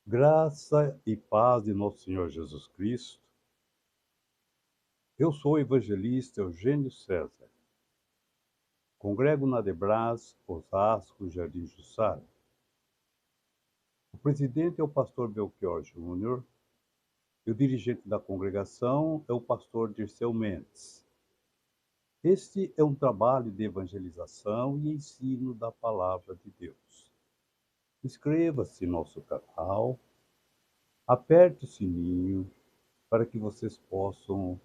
Graça e paz de nosso Senhor Jesus Cristo. Eu sou o evangelista Eugênio César. Congrego na Debras, Osasco, Jardim Jussara. O presidente é o pastor Belchior Júnior e o dirigente da congregação é o pastor Dirceu Mendes. Este é um trabalho de evangelização e ensino da palavra de Deus. Inscreva-se no nosso canal, aperte o sininho para que vocês possam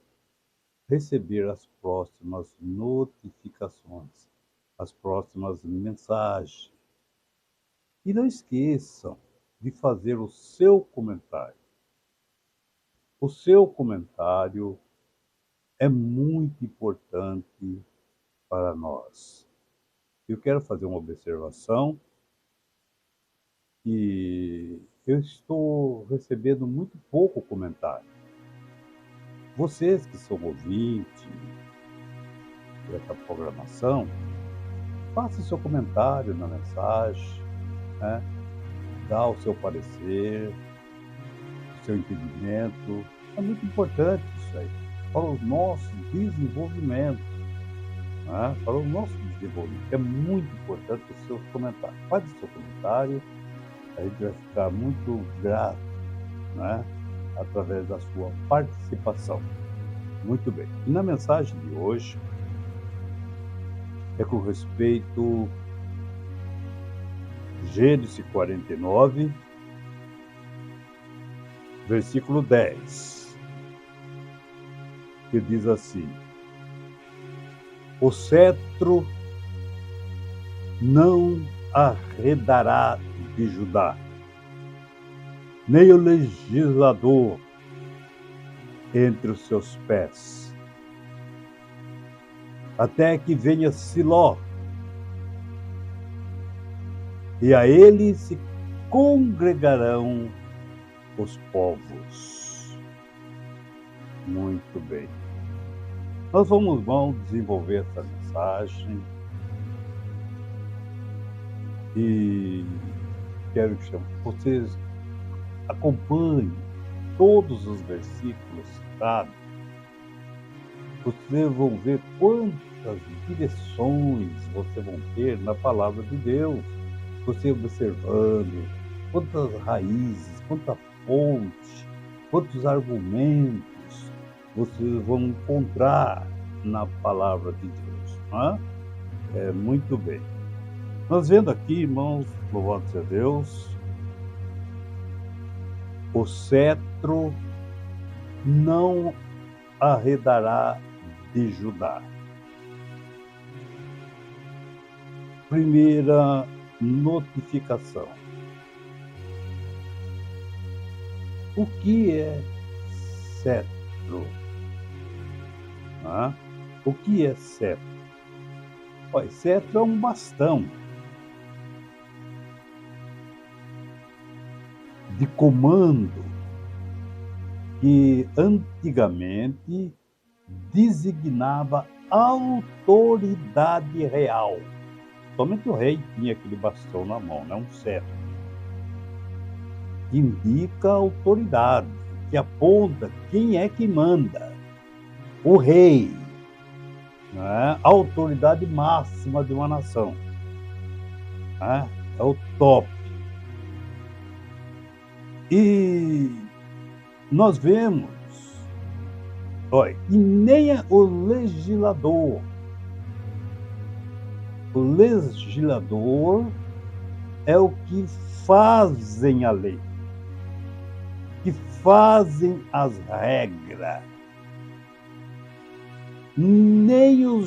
receber as próximas notificações, as próximas mensagens. E não esqueçam de fazer o seu comentário. O seu comentário é muito importante para nós. Eu quero fazer uma observação que eu estou recebendo muito pouco comentário. Vocês que são ouvintes dessa programação, faça seu comentário na mensagem, né? Dá o seu parecer, o seu entendimento. É muito importante isso aí, para o nosso desenvolvimento, né? Para o nosso desenvolvimento. É muito importante os seus comentários. Faz o seu comentário, a gente vai ficar muito grato, né? Através da sua participação. Muito bem. E na mensagem de hoje, é com respeito Gênesis 49, versículo 10, que diz assim: o cetro não arredará de Judá, nem o legislador entre os seus pés, até que venha Siló, e a ele se congregarão os povos. Muito bem. Nós vamos desenvolver essa mensagem e quero que vocês acompanhem todos os versículos citados. Vocês vão ver quantas direções vocês vão ter na palavra de Deus. Você observando quantas raízes, quanta fonte, quantos argumentos vocês vão encontrar na palavra de Deus. Né? Muito bem. Nós vendo aqui, irmãos, louvado seja Deus, o cetro não arredará de Judá. Primeira notificação. O que é cetro? O que é cetro? Olha, cetro é um bastão de comando que antigamente designava autoridade real. Somente o rei tinha aquele bastão na mão, né? Um cetro. Que indica a autoridade, que aponta quem é que manda. O rei, né? A autoridade máxima de uma nação. Né? É o top. E nós vemos, olha, e nem o legislador. O legislador é o que fazem a lei, que fazem as regras. Nem o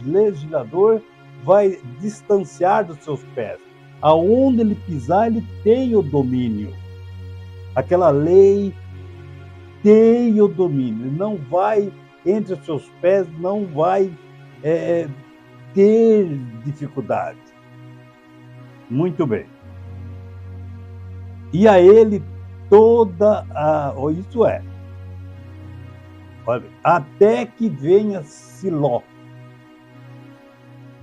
legislador vai distanciar dos seus pés. Aonde ele pisar, ele tem o domínio. Aquela lei tem o domínio. Não vai, entre os seus pés, não vai ter dificuldade. Muito bem. E a ele toda a... Isso é. Olha, até que venha Siló.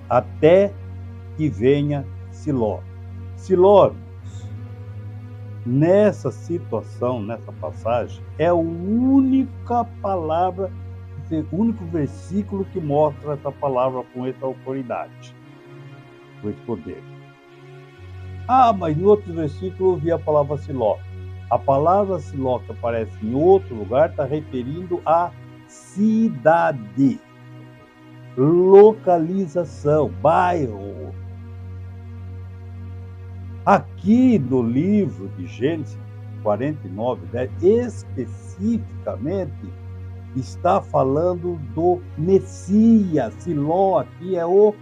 Até que venha Siló. Siló nessa situação, nessa passagem, é a única palavra, o único versículo que mostra essa palavra com essa autoridade, com esse poder. Mas no outro versículo eu vi a palavra Siló. A palavra Siló que aparece em outro lugar está referindo a cidade, localização, bairro. Aqui no livro de Gênesis 49:10, especificamente, está falando do Messias. Siló aqui é o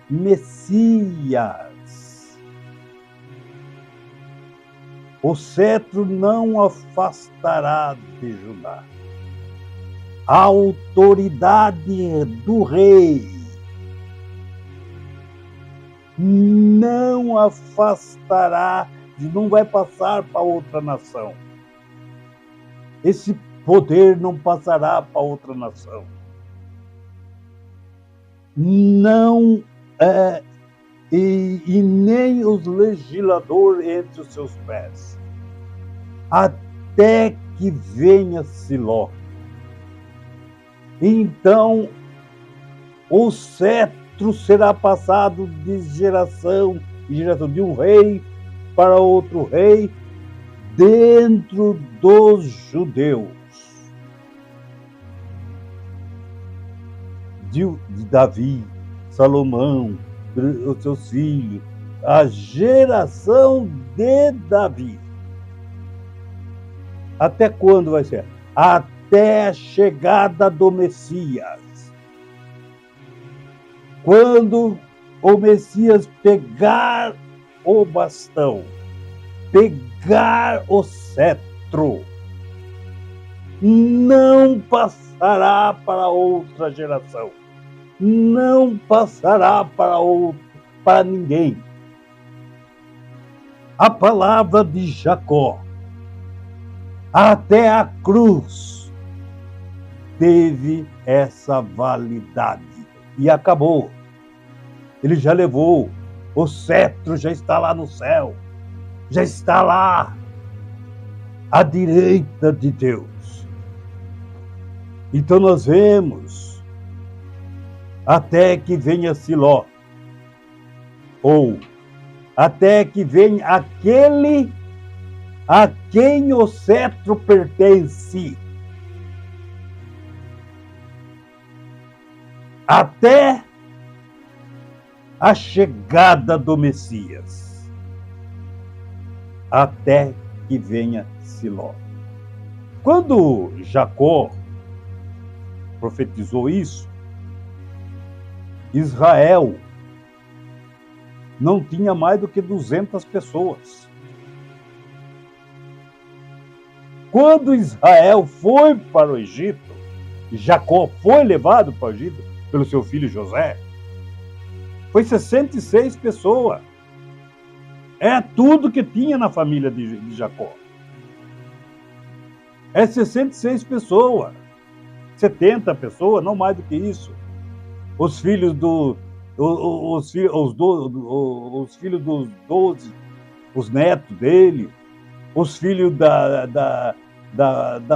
Messias. O cetro não afastará de Judá. A autoridade do rei não afastará, não vai passar para outra nação. Esse poder não passará para outra nação. Não e nem os legisladores entre os seus pés, até que venha Siló. Então, o cetro será passado de geração em geração, de um rei para outro rei, dentro dos judeus. De Davi, Salomão, os seus filhos, a geração de Davi. Até quando vai ser? Até a chegada do Messias. Quando o Messias pegar o bastão, pegar o cetro, não passará para outra geração. Não passará para ninguém. A palavra de Jacó até a cruz teve essa validade e acabou. Ele já levou, o cetro já está lá no céu, já está lá à direita de Deus. Então nós vemos até que venha Siló, ou até que venha aquele a quem o cetro pertence, até a chegada do Messias, até que venha Siló. Quando Jacó profetizou isso, Israel não tinha mais do que 200 pessoas. Quando Israel foi para o Egito, Jacó foi levado para o Egito pelo seu filho José, foi 66 pessoas. É tudo que tinha na família de Jacó. É 66 pessoas, 70 pessoas, não mais do que isso. Os filhos os filhos dos 12, os netos dele, os filhos da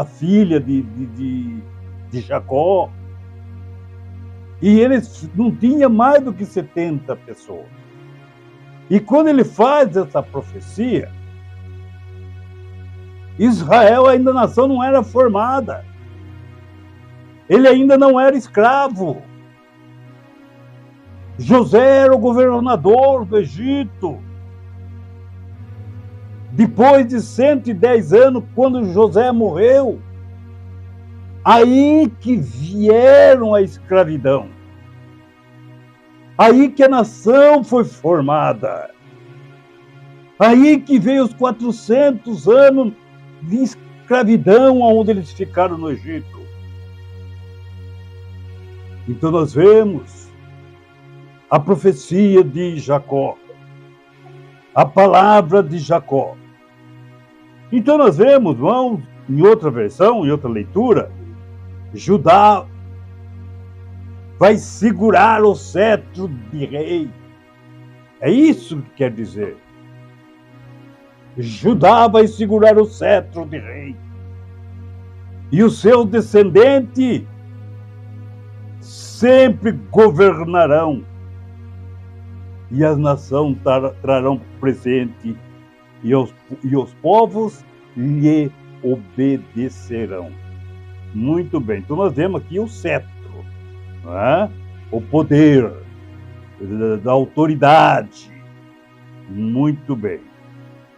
filha de Jacó. E eles não tinham mais do que 70 pessoas. E quando ele faz essa profecia, Israel ainda, a nação não era formada. Ele ainda não era escravo. José era o governador do Egito. Depois de 110 anos, quando José morreu, aí que vieram a escravidão. Aí que a nação foi formada. Aí que veio os 400 anos de escravidão onde eles ficaram no Egito. Então nós vemos a profecia de Jacó, a palavra de Jacó. Então nós vemos, irmãos, em outra versão, em outra leitura, Judá vai segurar o cetro de rei. É isso que quer dizer. Judá vai segurar o cetro de rei. E os seus descendentes sempre governarão. E as nações trarão presente, e os povos lhe obedecerão. Muito bem. Então nós vemos aqui o cetro, não é? O poder da autoridade. Muito bem.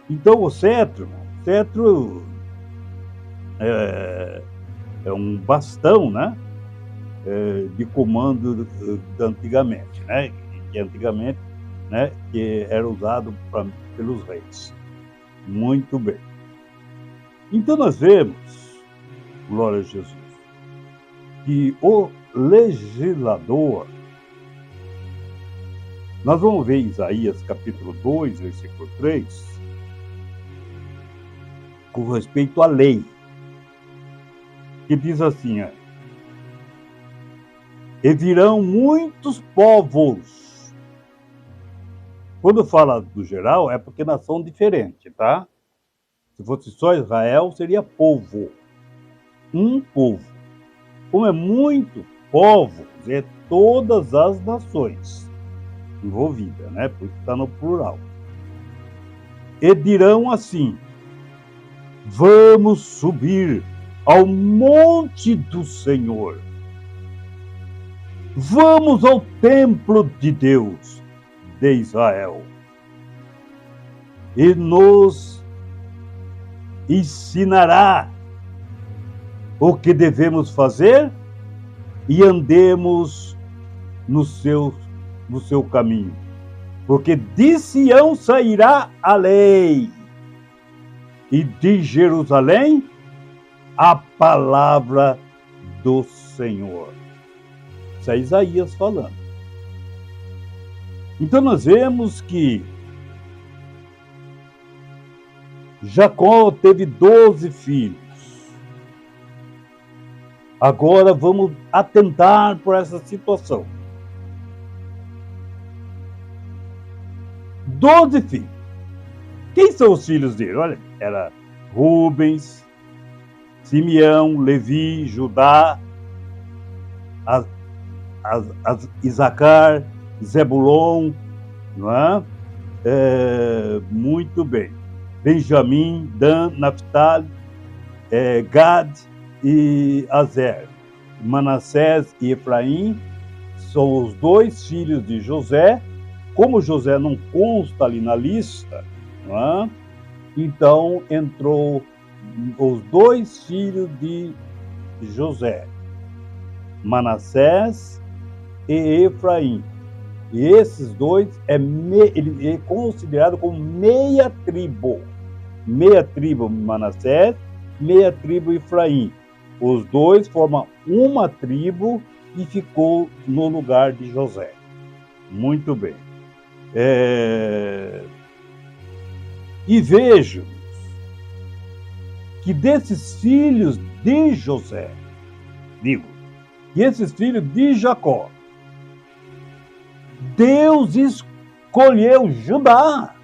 Então o cetro é um bastão, né? De comando antigamente, né? Que antigamente, né? Que era usado pelos reis. Muito bem. Então nós vemos, glória a Jesus, que o legislador, nós vamos ver Isaías capítulo 2, versículo 3, com respeito à lei, que diz assim, e virão muitos povos. Quando fala do geral, é porque nação diferente, tá? Se fosse só Israel, seria povo. Um povo. Como é muito povos, é todas as nações envolvidas, né? Por isso está no plural. E dirão assim: vamos subir ao monte do Senhor. Vamos ao templo de Deus de Israel. E nos ensinará o que devemos fazer e andemos no seu caminho. Porque de Sião sairá a lei, e de Jerusalém a palavra do Senhor. Isso é Isaías falando. Então nós vemos que Jacó teve 12 filhos. Agora vamos atentar por essa situação. 12 filhos. Quem são os filhos dele? Olha, era Rubens, Simeão, Levi, Judá, Isacar, Zebulon, não é? Muito bem. Benjamim, Dan, Naftali, Gad e Azer. Manassés e Efraim são os 2 filhos de José. Como José não consta ali na lista, não é? Então entrou os 2 filhos de José, Manassés e Efraim. E esses 2 ele é considerado como meia tribo. Meia tribo Manassés, meia tribo Efraim. Os 2 formam uma tribo e ficou no lugar de José. Muito bem. E vejo que desses filhos de José, que esses filhos de Jacó, Deus escolheu Judá.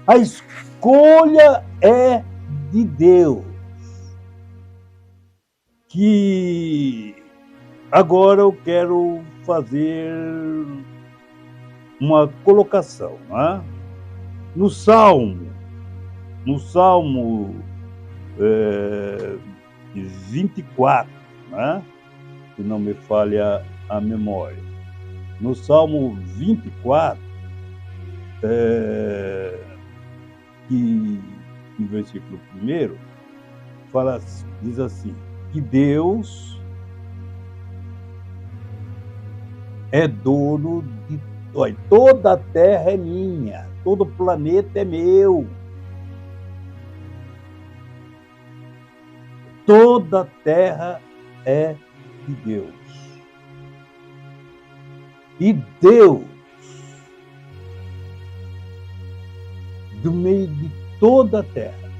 A escolha é de Deus. Que agora eu quero fazer uma colocação, né? No Salmo 24, né? Se não me falha a memória. No Salmo 24, que no versículo 1, diz assim, que Deus é dono de toda a terra é minha, todo o planeta é meu. Toda a terra é de Deus. E Deus, do meio de toda a terra,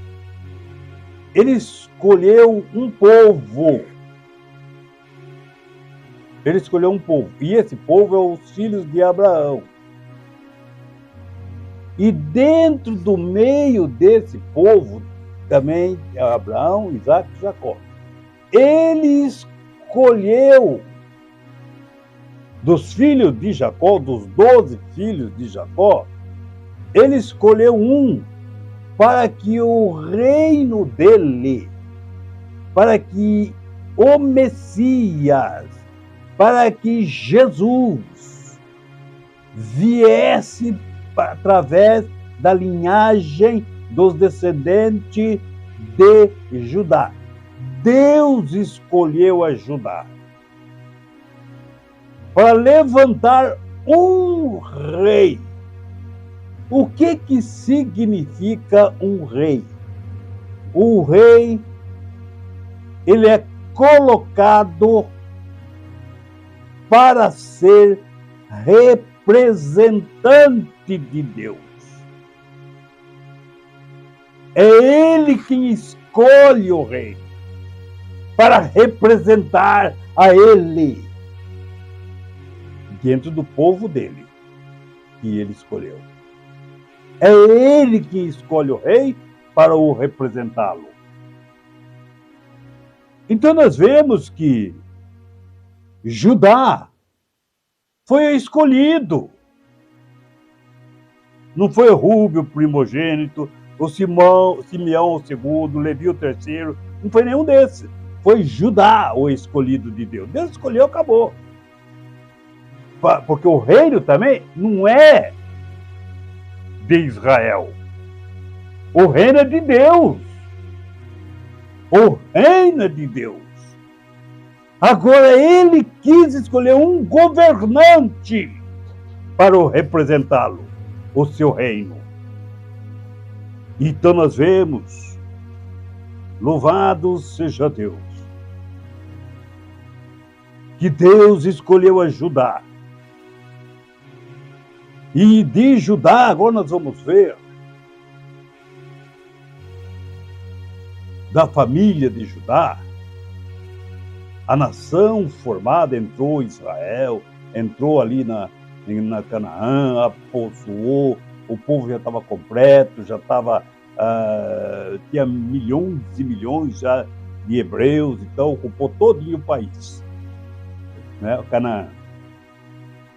Ele escolheu um povo. Ele escolheu um povo. E esse povo é os filhos de Abraão. E dentro do meio desse povo, também Abraão, Isaac e Jacó. Ele escolheu dos filhos de Jacó, dos 12 filhos de Jacó, ele escolheu um para que o reino dele, para que o Messias, para que Jesus viesse através da linhagem dos descendentes de Judá. Deus escolheu a Judá para levantar um rei. O que significa um rei? O rei, ele é colocado para ser representante de Deus. É ele quem escolhe o rei para representar a ele dentro do povo dele que ele escolheu. É ele quem escolhe o rei para o representá-lo. Então nós vemos que Judá foi escolhido. Não foi Rúbio, primogênito, o Simeão, o segundo, Levi, o terceiro. Não foi nenhum desses. Foi Judá o escolhido de Deus. Deus escolheu, acabou. Porque o reino também não é de Israel. O reino é de Deus. O reino é de Deus. Agora ele quis escolher um governante para representá-lo, o seu reino. Então nós vemos, louvado seja Deus, que Deus escolheu a Judá. E de Judá, agora nós vamos ver, da família de Judá, a nação formada, entrou Israel, entrou ali na Canaã, possuou, o povo já estava completo, já estava, tinha milhões e milhões já de hebreus, então ocupou todinho o país, né, o Canaã.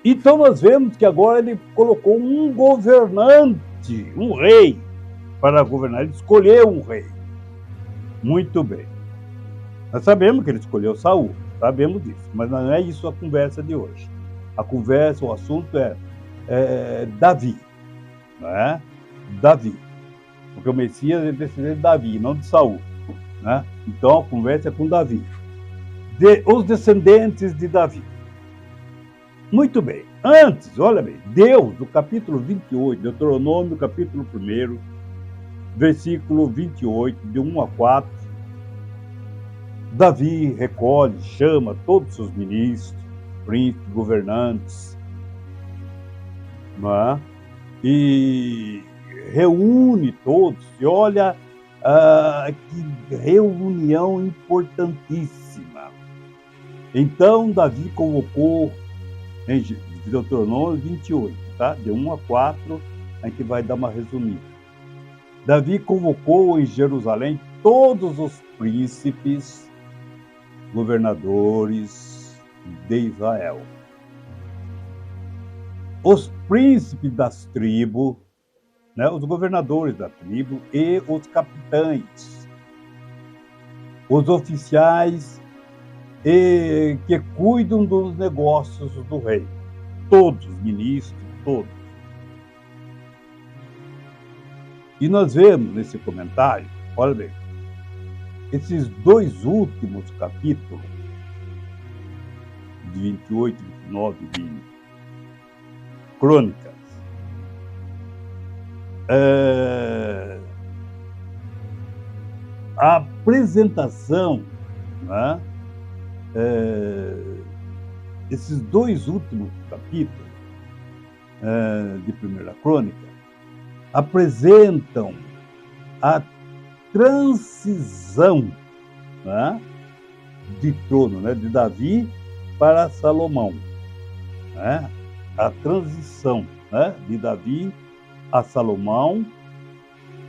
Então nós vemos que agora ele colocou um governante, um rei, para governar. Ele escolheu um rei. Muito bem. Nós sabemos que ele escolheu Saul, sabemos disso, mas não é isso a conversa de hoje. A conversa, o assunto é Davi, não é? Davi. Porque o Messias é descendente de Davi, não de Saul, né? Então a conversa é com Davi. Os descendentes de Davi. Muito bem. Antes, olha bem, Deus, no capítulo 28, Deuteronômio, capítulo 1, versículo 28, de 1 a 4, Davi recolhe, chama todos os seus ministros, príncipes, governantes, não é? E reúne todos, e olha que reunião importantíssima. Então Davi convocou, em Deuteronômio 28, tá? De 1 a 4, a gente vai dar uma resumida. Davi convocou em Jerusalém todos os príncipes, governadores de Israel. Os príncipes das tribos, né, os governadores da tribo e os capitães, os oficiais que cuidam dos negócios do rei. Todos, ministros, todos. E nós vemos nesse comentário, olha bem, esses dois últimos capítulos, de 28, 29 de Crônicas, a apresentação, né, esses dois últimos capítulos de Primeira Crônica apresentam a transição, né, de trono, né, de Davi para Salomão, né, a transição, né, de Davi a Salomão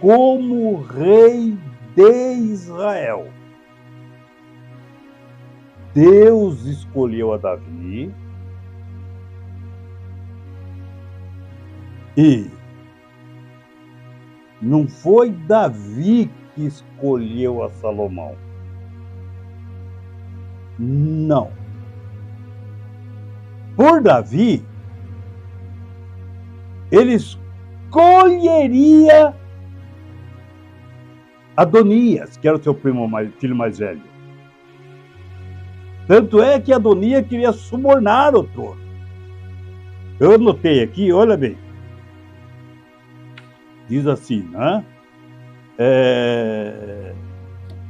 como rei de Israel. Deus escolheu a Davi e não foi Davi que escolheu a Salomão. Não. Por Davi, ele escolheria Adonias, que era o seu filho mais velho. Tanto é que Adonias queria subornar o trono. Eu anotei aqui, olha bem. Diz assim, né?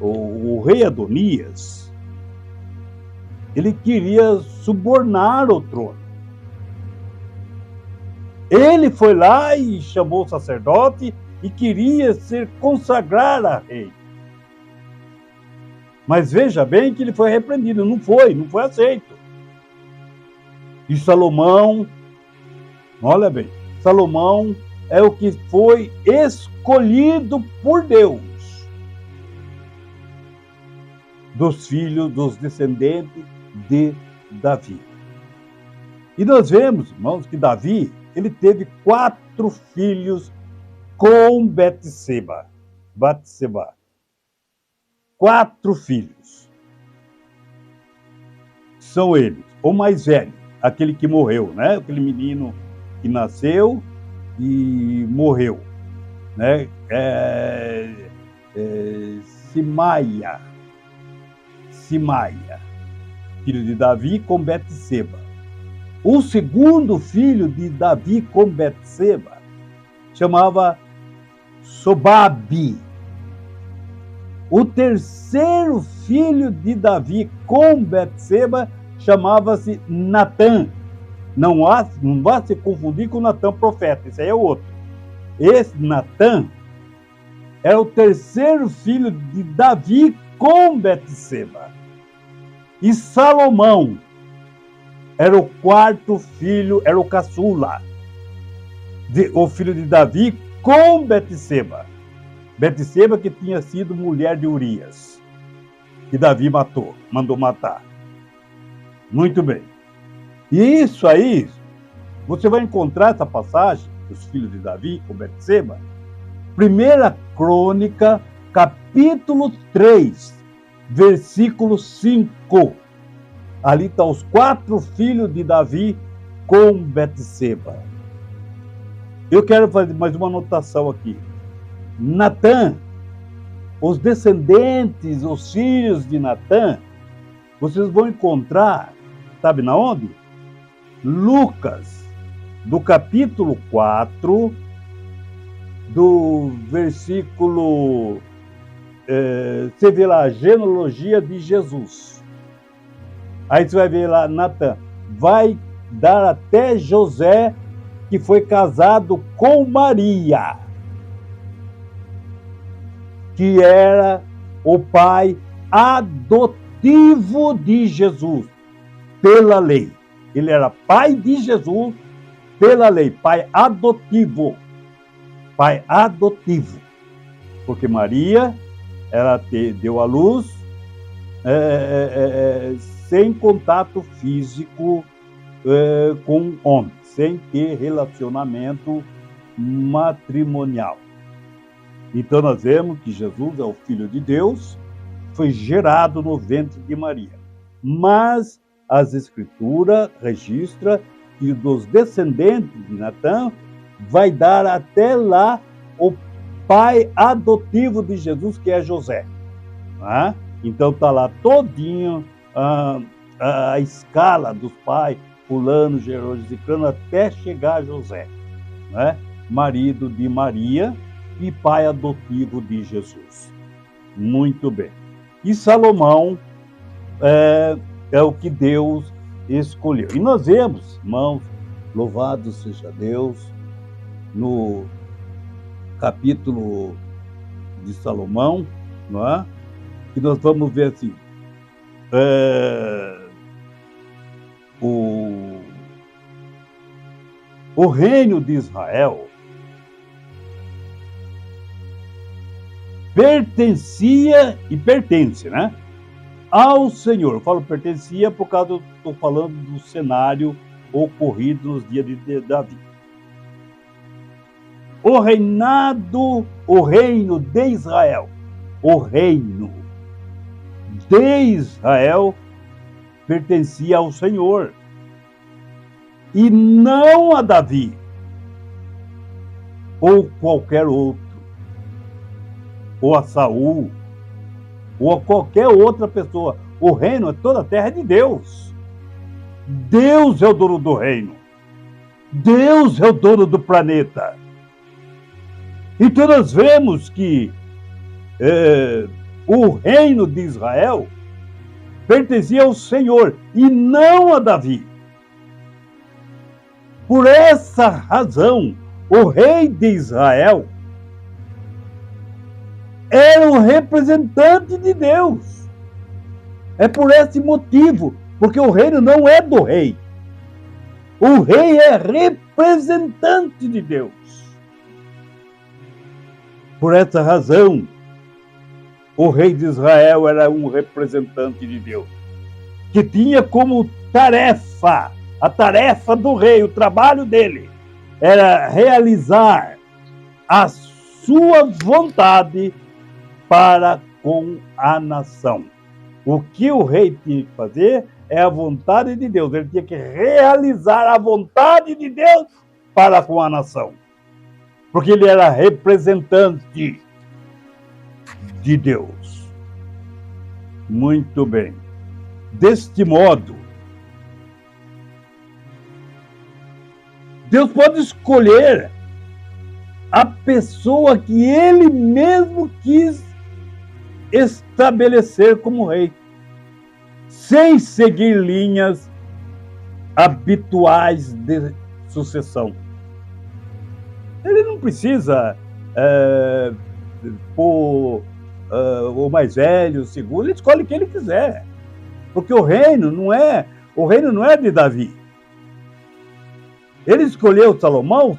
O rei Adonias, ele queria subornar o trono. Ele foi lá e chamou o sacerdote e queria ser consagrar a rei. Mas veja bem que ele foi repreendido, não foi aceito. E Salomão, olha bem, Salomão é o que foi escolhido por Deus dos filhos, dos descendentes de Davi. E nós vemos, irmãos, que Davi, ele teve 4 filhos com Betseba. 4 filhos. São eles. O mais velho, aquele que morreu, né? Aquele menino que nasceu e morreu, né? Simaia, filho de Davi com Betseba. O segundo filho de Davi com Betseba chamava Sobabe. O terceiro filho de Davi com Betseba chamava-se Natã. Não vá se confundir com Natã profeta, esse aí é o outro. Esse Natã era o terceiro filho de Davi com Betseba. E Salomão era o 4º filho, era o caçula, o filho de Davi com Betseba. Betseba que tinha sido mulher de Urias, que Davi mandou matar. Muito bem. E isso aí, você vai encontrar essa passagem, dos filhos de Davi com Betseba, 1 Crônica, capítulo 3, versículo 5. Ali estão os 4 filhos de Davi com Betseba. Eu quero fazer mais uma anotação aqui. Natã, os descendentes, os filhos de Natã, vocês vão encontrar, sabe na onde? Lucas, do capítulo 4, do versículo, você vê lá, a genealogia de Jesus. Aí você vai ver lá, Natã, vai dar até José, que foi casado com Maria, que era o pai adotivo de Jesus, pela lei. Ele era pai de Jesus pela lei, pai adotivo. Pai adotivo. Porque Maria, ela deu à luz sem contato físico com homem, sem ter relacionamento matrimonial. Então nós vemos que Jesus é o Filho de Deus, foi gerado no ventre de Maria. Mas as Escrituras registram que dos descendentes de Natã vai dar até lá o pai adotivo de Jesus, que é José. Né? Então está lá todinho a escala dos pais, fulano, gerou, ciclano, até chegar a José, né? Marido de Maria e pai adotivo de Jesus. Muito bem. E Salomão é o que Deus escolheu. E nós vemos, irmãos, louvado seja Deus, no capítulo de Salomão, não é? Que nós vamos ver assim, o reino de Israel pertencia e pertence, né? Ao Senhor. Eu falo pertencia por causa, estou falando do cenário ocorrido nos dias de Davi. O reino de Israel, o reino de Israel pertencia ao Senhor e não a Davi ou qualquer outro, ou a Saul, ou a qualquer outra pessoa. O reino é toda a terra de Deus. Deus é o dono do reino. Deus é o dono do planeta. Então nós vemos que o reino de Israel pertencia ao Senhor e não a Davi. Por essa razão, o rei de Israel era o representante de Deus. É por esse motivo, porque o reino não é do rei. O rei é representante de Deus. Por essa razão, o rei de Israel era um representante de Deus, que tinha como tarefa, a tarefa do rei, o trabalho dele, era realizar a sua vontade para com a nação. O que o rei tinha que fazer é a vontade de Deus. Ele tinha que realizar a vontade de Deus para com a nação. Porque ele era representante de Deus. Muito bem. Deste modo, Deus pode escolher a pessoa que ele mesmo quis estabelecer como rei, sem seguir linhas habituais de sucessão. Ele não precisa pôr o mais velho, o segundo, ele escolhe quem ele quiser. Porque o reino não é de Davi. Ele escolheu Salomão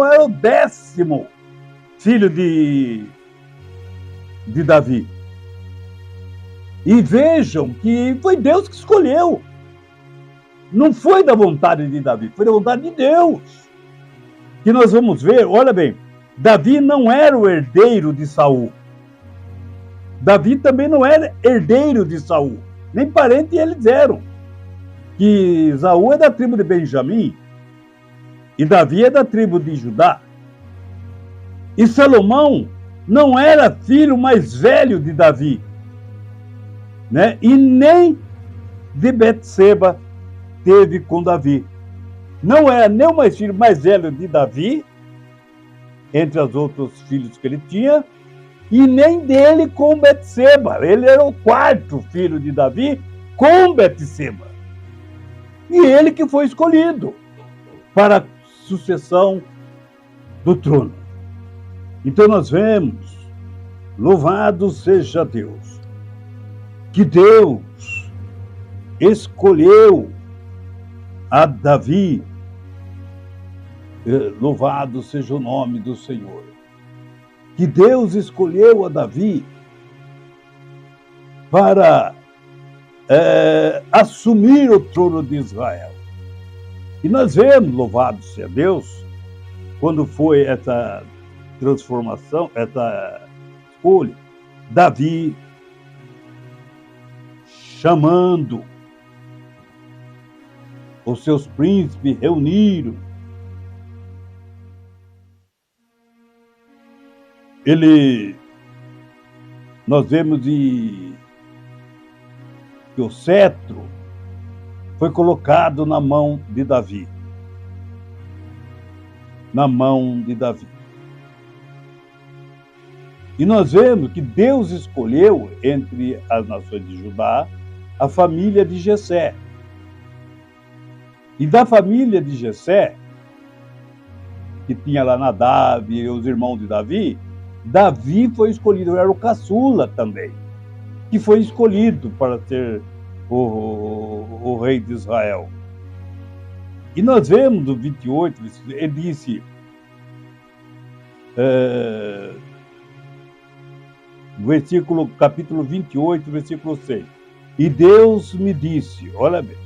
era o 10º filho de Davi. E vejam que foi Deus que escolheu. Não foi da vontade de Davi, foi da vontade de Deus. Que nós vamos ver, olha bem, Davi não era o herdeiro de Saul. Davi também não era herdeiro de Saul, nem parente eles eram. Que Saul é da tribo de Benjamim e Davi é da tribo de Judá. E Salomão não era filho mais velho de Davi, né? E nem de Betseba teve com Davi. Não era nem o filho mais velho de Davi, entre os outros filhos que ele tinha, e nem dele com Betseba. Ele era o 4º filho de Davi com Betseba. E ele que foi escolhido para a sucessão do trono. Então nós vemos, louvado seja Deus, que Deus escolheu a Davi, louvado seja o nome do Senhor, que Deus escolheu a Davi para assumir o trono de Israel. E nós vemos, louvado seja Deus, quando foi essa transformação, essa escolha, Davi chamando os seus príncipes, reuniram. Nós vemos que o cetro foi colocado na mão de Davi. Na mão de Davi. E nós vemos que Deus escolheu entre as nações de Judá a família de Jessé. E da família de Jessé, que tinha lá Nadab e os irmãos de Davi, Davi foi escolhido, era o caçula também, que foi escolhido para ser o rei de Israel. E nós vemos no 28, ele disse, capítulo 28, versículo 6. E Deus me disse, olha bem,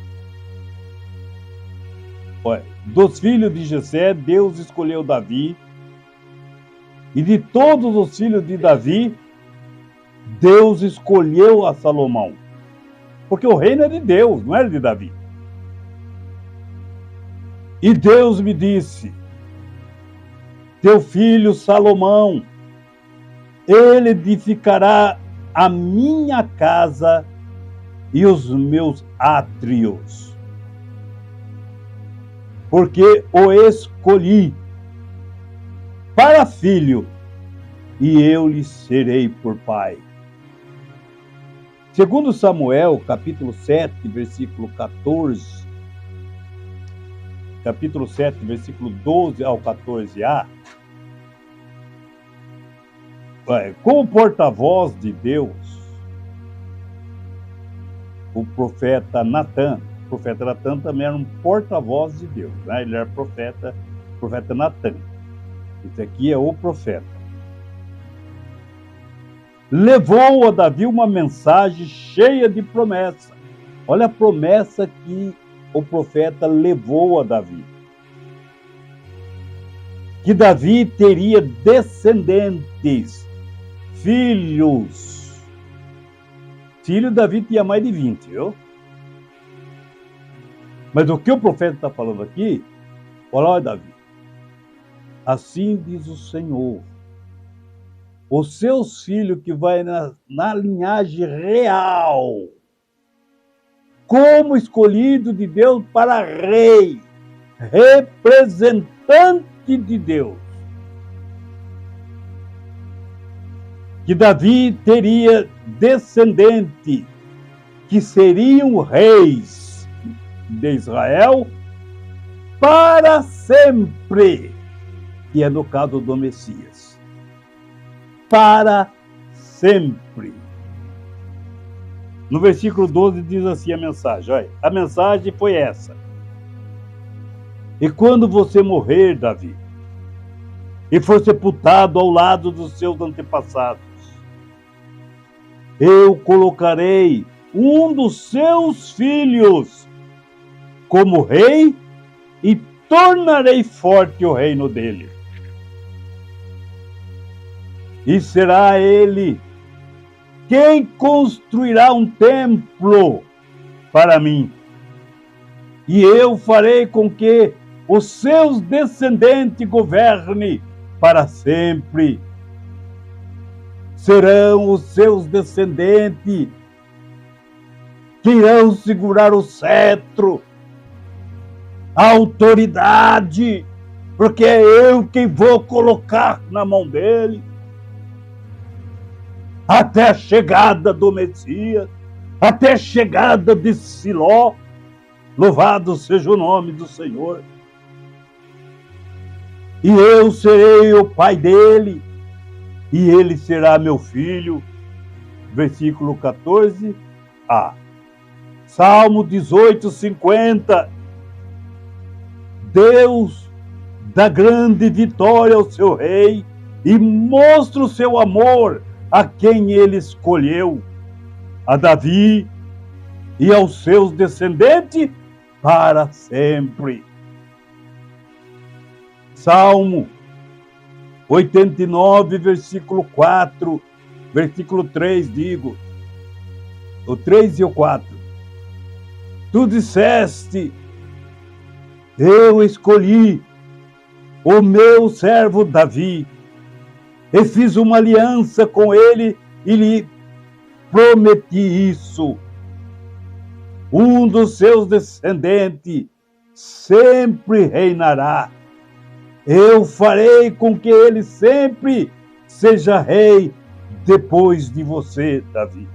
olha, dos filhos de Jessé, Deus escolheu Davi, e de todos os filhos de Davi, Deus escolheu a Salomão. Porque o reino é de Deus, não é de Davi. E Deus me disse, teu filho Salomão, ele edificará a minha casa e os meus átrios, porque o escolhi para filho, e eu lhe serei por pai. Segundo Samuel, capítulo 7, versículo 14, capítulo 7, versículo 12 ao 14a, como porta-voz de Deus, o profeta Natan também era um porta-voz de Deus, né? Ele era profeta Natan. Esse aqui é o profeta. Levou a Davi uma mensagem cheia de promessa. Olha a promessa que o profeta levou a Davi. Que Davi teria descendentes, filhos. Filho, Davi tinha mais de 20, viu? Mas o que o profeta está falando aqui, olha, Davi, assim diz o Senhor, os seus filhos que vai na linhagem real, como escolhido de Deus para rei, representante de Deus, que Davi teria descendente, que seriam reis de Israel para sempre, que é no caso do Messias, para sempre. No versículo 12 diz assim a mensagem, olha, a mensagem foi essa: e quando você morrer, Davi, e for sepultado ao lado dos seus antepassados, eu colocarei um dos seus filhos como rei e tornarei forte o reino dele. E será ele quem construirá um templo para mim. E eu farei com que os seus descendentes governem para sempre. Serão os seus descendentes que irão segurar o cetro, a autoridade, porque é eu quem vou colocar na mão dele, até a chegada do Messias, até a chegada de Siló. Louvado seja o nome do Senhor. E eu serei o pai dele, e ele será meu filho. Versículo 14a. Salmo 18, 50. Deus dá grande vitória ao seu rei e mostra o seu amor a quem ele escolheu, a Davi e aos seus descendentes para sempre. Salmo 89, versículo 4, versículo 3, digo, o 3 e o 4. Tu disseste, eu escolhi o meu servo Davi, e fiz uma aliança com ele e lhe prometi isso. Um dos seus descendentes sempre reinará. Eu farei com que ele sempre seja rei depois de você, Davi.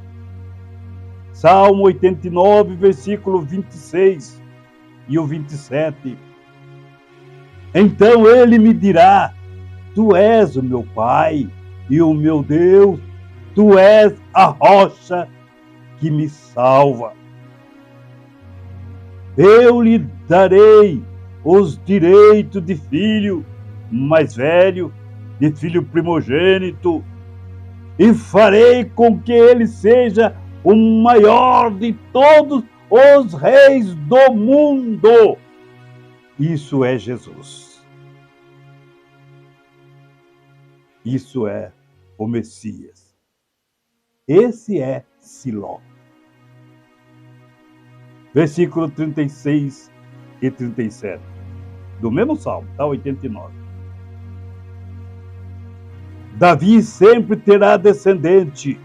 Salmo 89, versículo 26 e o 27. Então ele me dirá, tu és o meu Pai e o meu Deus, tu és a rocha que me salva. Eu lhe darei os direitos de filho mais velho, de filho primogênito, e farei com que ele seja o maior de todos os reis do mundo. Isso é Jesus. Isso é o Messias. Esse é Siló. Versículo 36 e 37. Do mesmo Salmo, tá? 89. Davi sempre terá descendente.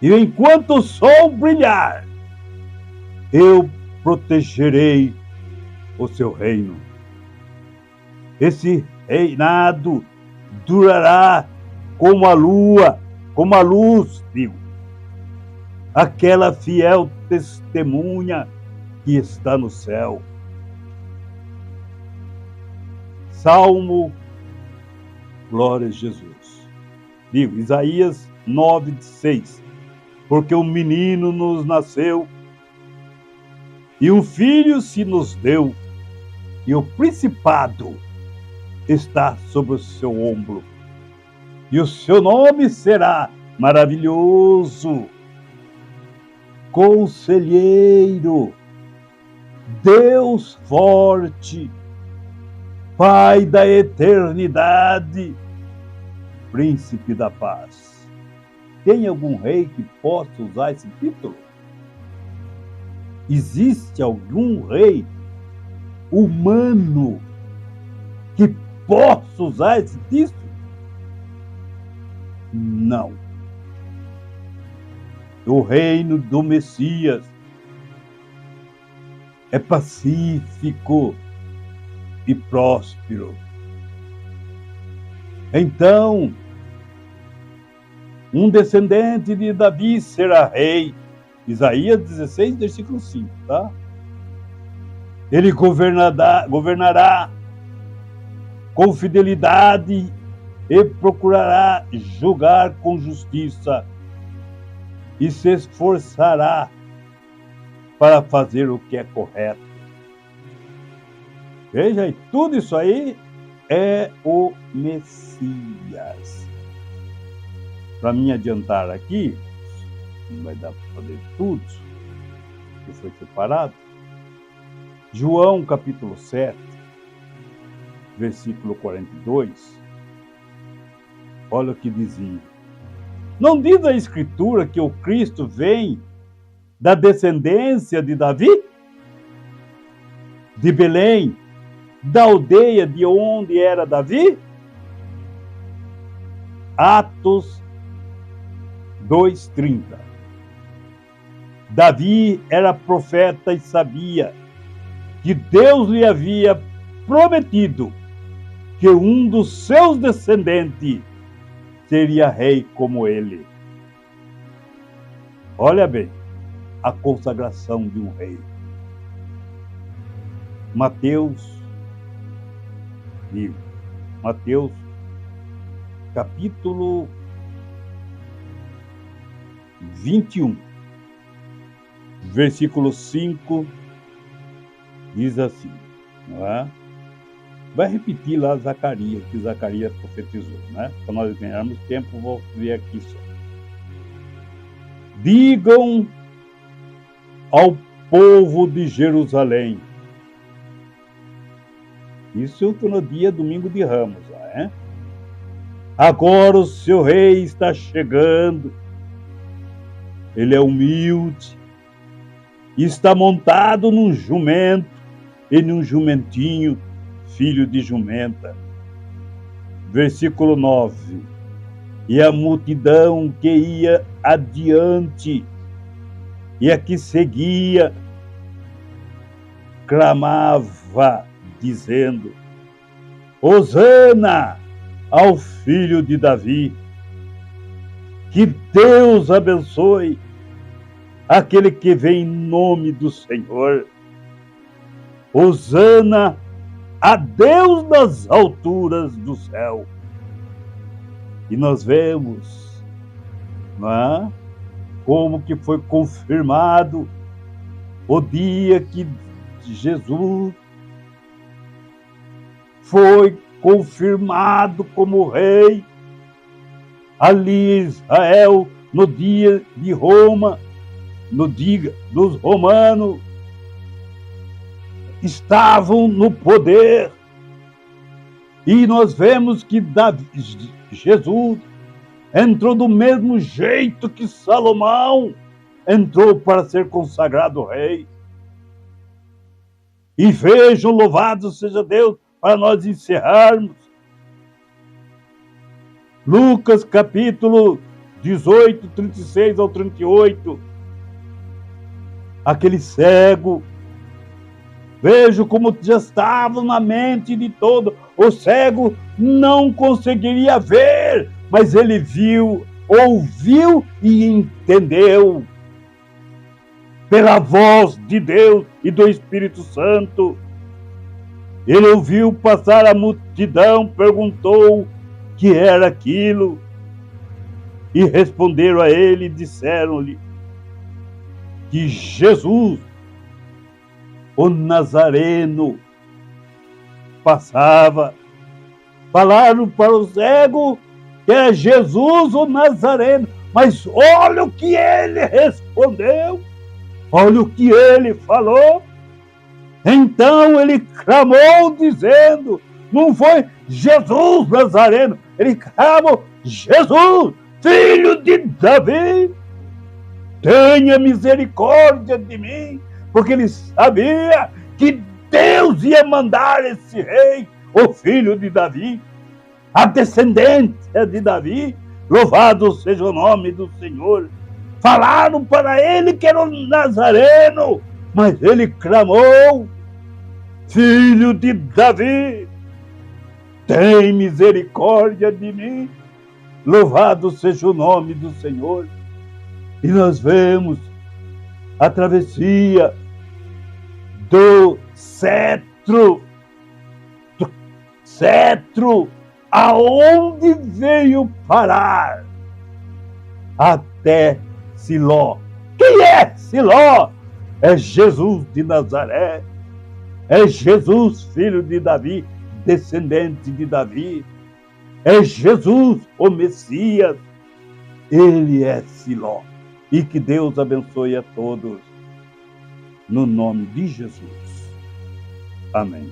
E enquanto o sol brilhar, eu protegerei o seu reino. Esse reinado durará como a lua, como a luz, digo. Aquela fiel testemunha que está no céu. Salmo, glória a Jesus. Digo, Isaías 9:6. Porque um menino nos nasceu, e um filho se nos deu, e o principado está sobre o seu ombro. E o seu nome será maravilhoso, conselheiro, Deus forte, Pai da eternidade, príncipe da paz. Tem algum rei que possa usar esse título? Existe algum rei humano que possa usar esse título? Não. O reino do Messias é pacífico e próspero. Então, um descendente de Davi será rei. Isaías 16, versículo 5, tá? Ele governará com fidelidade e procurará julgar com justiça e se esforçará para fazer o que é correto. Veja, e tudo isso aí é o Messias. Para me adiantar aqui, não vai dar para fazer tudo que foi separado. João capítulo 7, versículo 42. Olha o que dizia. Não diz a Escritura que o Cristo vem da descendência de Davi? De Belém, da aldeia de onde era Davi? Atos 2:30. Davi era profeta e sabia que Deus lhe havia prometido que um dos seus descendentes seria rei como ele. Olha bem, a consagração de um rei. Mateus, capítulo 21, versículo 5, diz assim, não é? Vai repetir lá Zacarias, que Zacarias profetizou, né? Para nós ganharmos tempo, vou ver aqui só. Digam ao povo de Jerusalém. Isso no dia domingo de Ramos, né? Agora o seu rei está chegando. Ele é humilde, está montado num jumento e num jumentinho, filho de jumenta. Versículo 9. E a multidão que ia adiante e a que seguia clamava, dizendo: Hosana ao filho de Davi. Que Deus abençoe aquele que vem em nome do Senhor. Hosana a Deus nas alturas do céu. E nós vemos, não é? Como que foi confirmado o dia que Jesus foi confirmado como rei. Ali em Israel, no dia de Roma, no dia dos romanos, estavam no poder. E nós vemos que Jesus entrou do mesmo jeito que Salomão entrou para ser consagrado rei. E vejam, louvado seja Deus, para nós encerrarmos. Lucas capítulo 18, 36 ao 38. Aquele cego, vejo como já estava na mente de todo. O cego não conseguiria ver, mas ele viu, ouviu e entendeu. Pela voz de Deus e do Espírito Santo. Ele ouviu passar a multidão, perguntou o que era aquilo. E responderam a ele e disseram-lhe que Jesus, o Nazareno, passava. Falaram para o cego que é Jesus, o Nazareno. Mas olha o que ele respondeu. Olha o que ele falou. Então ele clamou dizendo, não foi Jesus Nazareno, ele clamou, Jesus, filho de Davi, tenha misericórdia de mim, porque ele sabia que Deus ia mandar esse rei, o filho de Davi, a descendência de Davi, louvado seja o nome do Senhor. Falaram para ele que era o Nazareno, mas ele clamou, filho de Davi, tem misericórdia de mim. Louvado seja o nome do Senhor. E nós vemos a travessia do cetro, aonde veio parar? Até Siló. Quem é Siló? É Jesus de Nazaré. É Jesus, filho de Davi, descendente de Davi. É Jesus, o Messias. Ele é Siló. E que Deus abençoe a todos. No nome de Jesus. Amém.